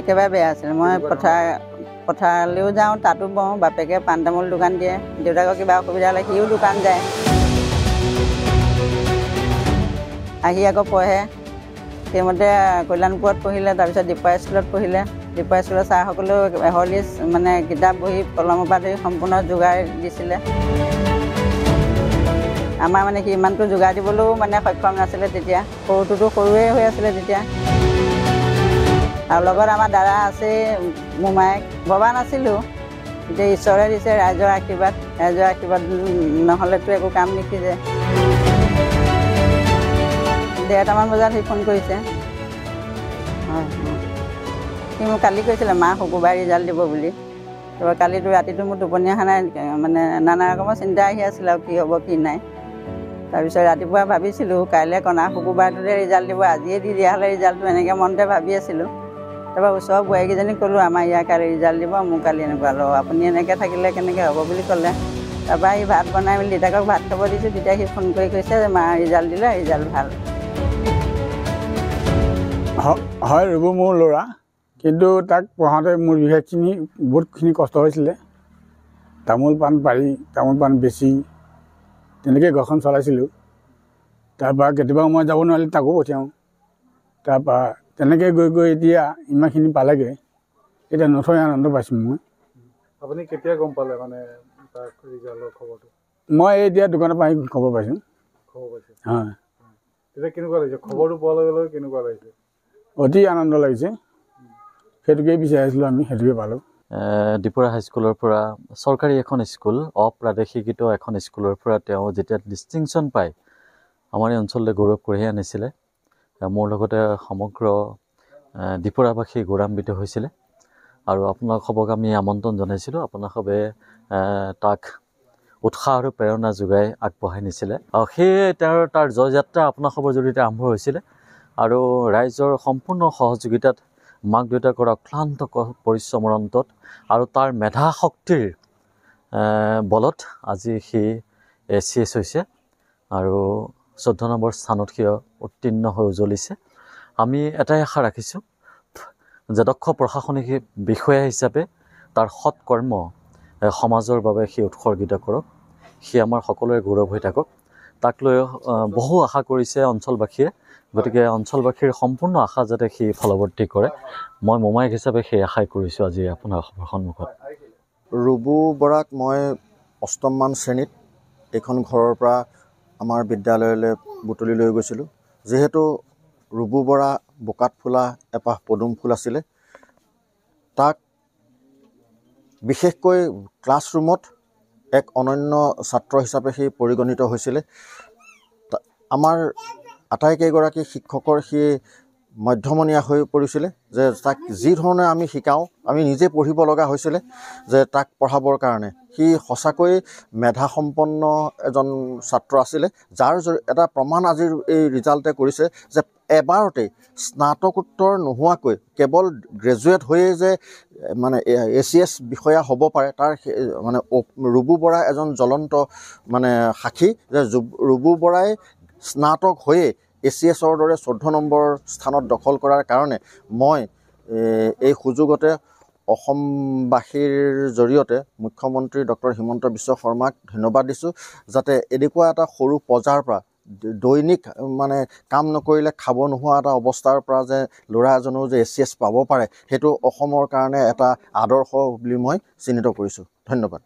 একেবাৰে বেয়া আছিল। মই পথাৰলৈও যাওঁ, তাতো বওঁ। বাপেকে পাণ তামোল দোকান দিয়ে, দেউতাকৰ কিবা অসুবিধা হ'লে সিও দোকান যায়, আহি আকৌ পঢ়ে। সেইমতে কল্যাণপুৰত পঢ়িলে, তাৰপিছত দীপৰা স্কুলত পঢ়িলে। দীপৰা স্কুলৰ ছাৰসকলেও হৰলিক্স মানে কিতাপ বহি কলমৰ পৰা ধৰি সম্পূৰ্ণ যোগাৰ দিছিলে। আমাৰ মানে সি ইমানটো যোগাৰ দিবলৈও মানে সক্ষম নাছিলে তেতিয়া, সৰুটোতো সৰুৱে হৈ আছিলে তেতিয়া। আৰু লগত আমাৰ দাদা আছেই, মোমায়েক। ভবা নাছিলোঁ, এতিয়া ঈশ্বৰে দিছে ৰাইজৰ আশীৰ্বাদ। ৰাইজৰ আশীৰ্বাদ নহ'লেতো একো কাম নিশিজে। 1:30মান বজাত সি ফোন কৰিছে। হয়, সি মোক কালি কৈছিলে মা শুকুৰবাৰে ৰিজাল্ট দিব বুলি। তাৰপৰা কালিতো ৰাতিটো মোৰ টোপনি অহা নাই, মানে নানা ৰকমৰ চিন্তা আহি আছিলে আৰু কি হ'ব কি নাই। তাৰপিছত ৰাতিপুৱা ভাবিছিলোঁ কাইলৈ কণা শুকুৰবাৰটোতে ৰিজাল্ট দিব, আজিয়ে দি দিয়া হ'লে ৰিজাল্টটো, এনেকৈ মনতে ভাবি আছিলোঁ। তাৰপৰা ওচৰৰ বোৱাৰীকেইজনীক ক'লোঁ আমাৰ ইয়াৰ কালি ৰিজাল্ট দিব, মোৰ কালি এনেকুৱা লওঁ, আপুনি এনেকৈ থাকিলে কেনেকৈ হ'ব বুলি ক'লে। তাৰপৰা সি ভাত বনাই মেলি দেউতাকক ভাত খাব দিছোঁ, তেতিয়া সি ফোন কৰি কৈছে যে মা ৰিজাল্ট দিলে, ৰিজাল্ট ভাল। হয়, ৰূপু মোৰ ল'ৰা, কিন্তু তাক পঢ়াওঁতে মোৰ বিশেষখিনি বহুতখিনি কষ্ট হৈছিলে। তামোল পাণ পাৰি, তামোল পাণ বেচি তেনেকৈ ঘৰখন চলাইছিলোঁ। তাৰপৰা কেতিয়াবা মই যাব নোৱাৰিলে তাকো পঠিয়াওঁ। তাৰপৰা তেনেকৈ গৈ গৈ এতিয়া ইমানখিনি পালেগৈ, এতিয়া নথৈ আনন্দ পাইছোঁ মই। আপুনি কেতিয়া গম পালে মানে তাৰ ৰিজাল্টৰ খবৰটো? মই এতিয়া দোকানৰ পৰা আহি খবৰ পাইছোঁ। খবৰ পাইছে? হয়। তেতিয়া কেনেকুৱা লাগিছে? খবৰটো পোৱাৰ লগে লগে কেনেকুৱা লাগিছে? অতি আনন্দ লাগিছে। সেইটোকেই বিচাৰিছিলোঁ আমি, সেইটোকে পালোঁ। দীপৰা হাইস্কুলৰ পৰা, চৰকাৰী এখন স্কুল, অপ্ৰাদেশিকৃত এখন স্কুলৰ পৰা তেওঁ যেতিয়া ডিষ্টিংশ্যন পায়, আমাৰ এই অঞ্চললৈ গৌৰৱ কঢ়িয়াই আনিছিলে। মোৰ লগতে সমগ্ৰ দীপৰাবাসী গৌৰৱান্বিত হৈছিলে। আৰু আপোনালোকক আমি আমন্ত্ৰণ জনাইছিলোঁ, আপোনালোকে তাক উৎসাহ আৰু প্ৰেৰণা যোগাই আগবঢ়াই নিছিলে। আৰু সেয়ে তাৰ জয়যাত্ৰা আপোনালোকৰ জৰিয়তে আৰম্ভ হৈছিলে। আৰু ৰাইজৰ সম্পূৰ্ণ সহযোগিতাত, মাক দেউতাকৰ অক্লান্ত পৰিশ্ৰমৰ অন্তত আৰু তাৰ মেধা শক্তিৰ বলত আজি সি ACS হৈছে আৰু 14 নম্বৰ স্থানত সি উত্তীৰ্ণ হৈ উজ্বলিছে। আমি এটাই আশা ৰাখিছোঁ যে দক্ষ প্ৰশাসনিক বিষয়া হিচাপে তাৰ সৎ কৰ্ম সমাজৰ বাবে সি উৎসৰ্গিত কৰক। সি আমাৰ সকলোৰে গৌৰৱ হৈ থাকক। তাক লৈ বহু আশা কৰিছে অঞ্চলবাসীয়ে, গতিকে অঞ্চলবাসীৰ সম্পূৰ্ণ আশা যাতে সি ফলৱৰ্তী কৰে, মই মোমায়েক হিচাপে সেই আশাই কৰিছোঁ আজি আপোনাৰ সন্মুখত। ৰূপু বৰাক মই 8মান শ্ৰেণীত এইখন ঘৰৰ পৰা আমাৰ বিদ্যালয়লৈ বুটলি লৈ গৈছিলোঁ। যিহেতু ৰূপু বৰা বোকাত ফুলা এপাহ পদুম ফুল আছিলে, তাক বিশেষকৈ ক্লাছৰুমত এক অনন্য ছাত্ৰ হিচাপে সি পৰিগণিত হৈছিলে। আমাৰ আটাইকেইগৰাকী শিক্ষকৰ সি মধ্যমনীয়া হৈ পৰিছিলে, যে তাক যি ধৰণে আমি শিকাওঁ, আমি নিজে পঢ়িব লগা হৈছিলে যে তাক পঢ়াবৰ কাৰণে। সি সঁচাকৈ মেধাসম্পন্ন এজন ছাত্ৰ আছিলে, যাৰ এটা প্ৰমাণ আজিৰ এই ৰিজাল্টে কৰিছে যে এবাৰতেই স্নাতকোত্তৰ নোহোৱাকৈ কেৱল গ্ৰেজুৱেট হৈয়ে যে মানে ACS বিষয়া হ'ব পাৰে, তাৰ মানে ৰূপু বৰা এজন জ্বলন্ত মানে সাক্ষী যে ৰূপু বৰাই স্নাতক হৈয়ে ACSৰ দৰে 14 নম্বৰ স্থানত দখল কৰাৰ কাৰণে মই এই সুযোগতে অসমবাসীৰ জৰিয়তে মুখ্যমন্ত্ৰী ডক্টৰ হিমন্ত বিশ্ব শৰ্মাক ধন্যবাদ দিছোঁ, যাতে এনেকুৱা এটা সৰু পৰ্যায়ৰ পৰা দৈনিক মানে কাম নকৰিলে খাব নোহোৱা এটা অৱস্থাৰ পৰা যে ল'ৰা এজনেও যে ACS পাব পাৰে, সেইটো অসমৰ কাৰণে এটা আদৰ্শ বুলি মই চিহ্নিত কৰিছোঁ। ধন্যবাদ।